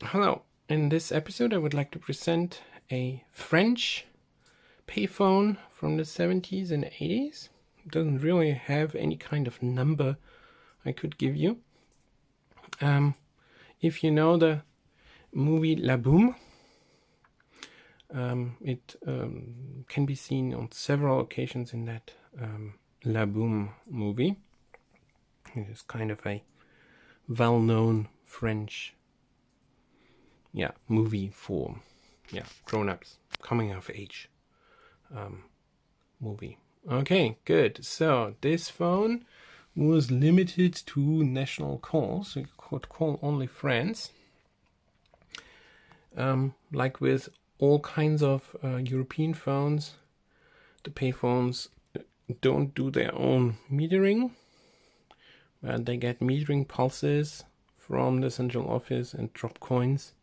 Hello, in this episode I would like to present a French payphone from the 70s and 80s. It doesn't really have any kind of number I could give you. If you know the movie La Boum, it can be seen on several occasions in that La Boum movie. It is kind of a well-known French movie for grown-ups, coming of age movie. Okay, good. So this phone was limited to national calls, so you could call only friends. Like with all kinds of European phones, the payphones don't do their own metering, but they get metering pulses from the central office and drop coins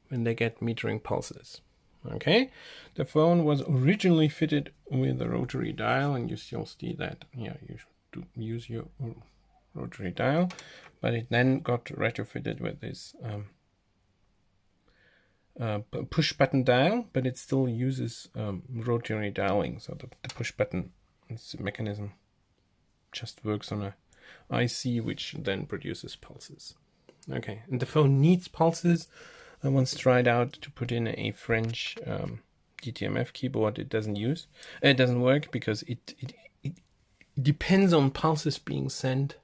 when they get metering pulses. Okay, the phone was originally fitted with a rotary dial, and you still see that. Yeah, you should use your rotary dial, but it then got retrofitted with this push button dial, but it still uses rotary dialing. So the push button mechanism just works on a IC, which then produces pulses. Okay, and the phone needs pulses. I once tried out to put in a French DTMF keyboard. It doesn't work because it depends on pulses being sent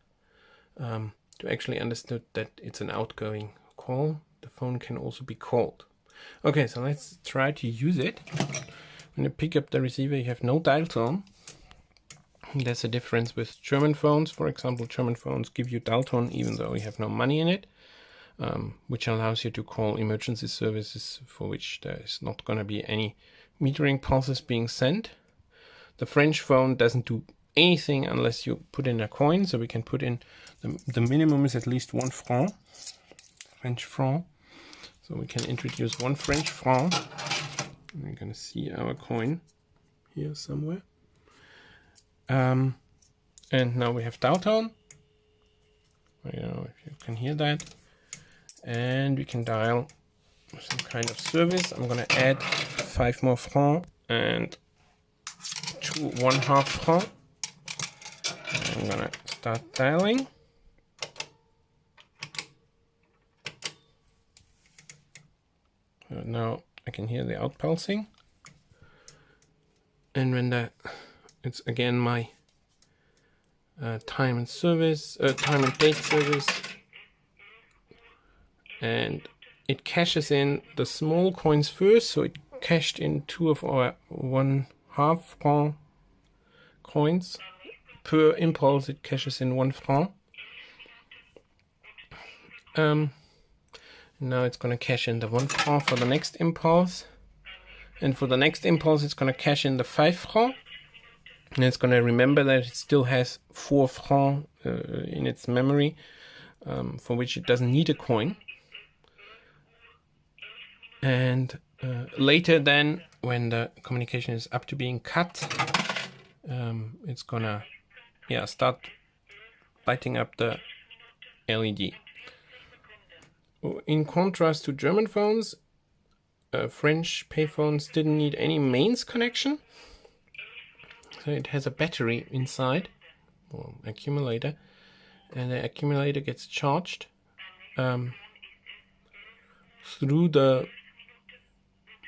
to actually understand that it's an outgoing call. The phone can also be called. Okay, so let's try to use it. When you pick up the receiver, you have no dial tone. There's a difference with German phones. For example, German phones give you dial tone even though you have no money in it. Which allows you to call emergency services for which there is not going to be any metering pulses being sent. The French phone doesn't do anything unless you put in a coin, so we can put in, the minimum is at least 1 franc, French franc. So we can introduce 1 French franc. We're going to see our coin here somewhere. And now we have dial tone. I don't know if you can hear that. And we can dial some kind of service. I'm going to add 5 more francs and 1/2 franc. I'm going to start dialing. So now I can hear the outpulsing. And when it's again my time and date service. And it cashes in the small coins first, so it cashed in 2 of our 1/2 franc coins. Per impulse, it cashes in 1 franc. Now it's going to cash in the 1 franc for the next impulse. And for the next impulse, it's going to cash in the 5 franc. And it's going to remember that it still has 4 franc in its memory, for which it doesn't need a coin. And later then, when the communication is up to being cut, it's gonna start lighting up the LED. In contrast to German phones, French payphones didn't need any mains connection. So it has a battery inside, or accumulator, and the accumulator gets charged through the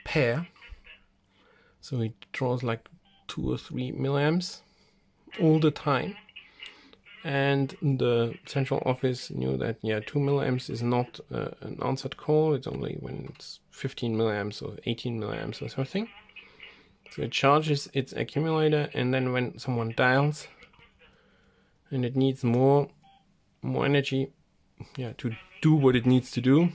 pair, so it draws like 2 or 3 milliamps all the time, and the central office knew that 2 milliamps is not an answered call. It's only when it's 15 milliamps or 18 milliamps or something. So it charges its accumulator, and then when someone dials and it needs more energy to do what it needs to do,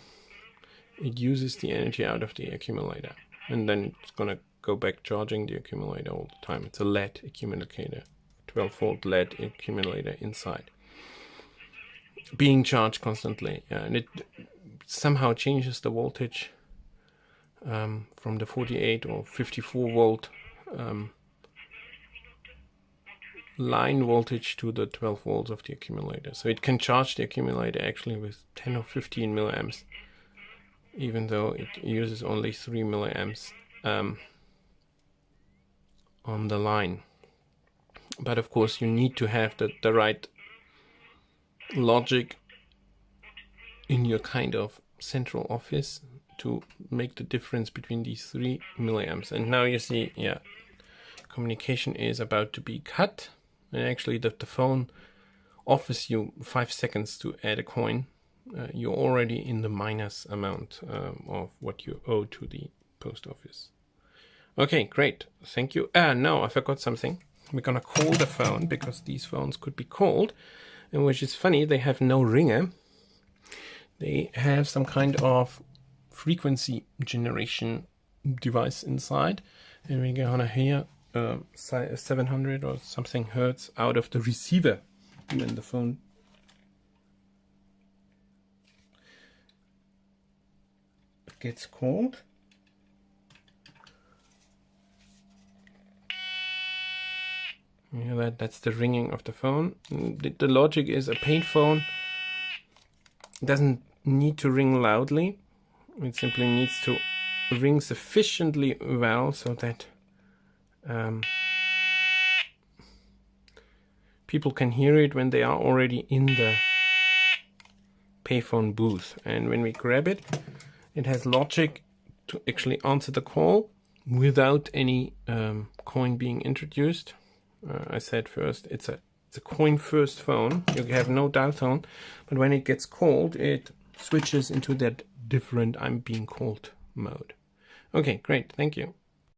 it uses the energy out of the accumulator, and then it's going to go back charging the accumulator all the time. It's a LED accumulator, 12-volt LED accumulator inside, being charged constantly. And it somehow changes the voltage from the 48 or 54 volt line voltage to the 12 volts of the accumulator. So it can charge the accumulator actually with 10 or 15 milliamps even though it uses only 3 milliamps on the line. But of course you need to have the right logic in your kind of central office to make the difference between these 3 milliamps. And now you see, yeah, communication is about to be cut, and actually the phone offers you 5 seconds to add a coin. You're already in the minus amount of what you owe to the post office. Okay, great, thank you. No, I forgot something. We're gonna call the phone because these phones could be called, and which is funny, they have no ringer. They have some kind of frequency generation device inside, and we're gonna hear 700 or something hertz out of the receiver when the phone gets called. Yeah, that's the ringing of the phone. The logic is a payphone doesn't need to ring loudly. It simply needs to ring sufficiently well so that people can hear it when they are already in the payphone booth. And when we grab it, it has logic to actually answer the call without any coin being introduced. I said first, it's a coin first phone. You have no dial tone, but when it gets called, it switches into that different I'm being called mode. Okay, great, thank you.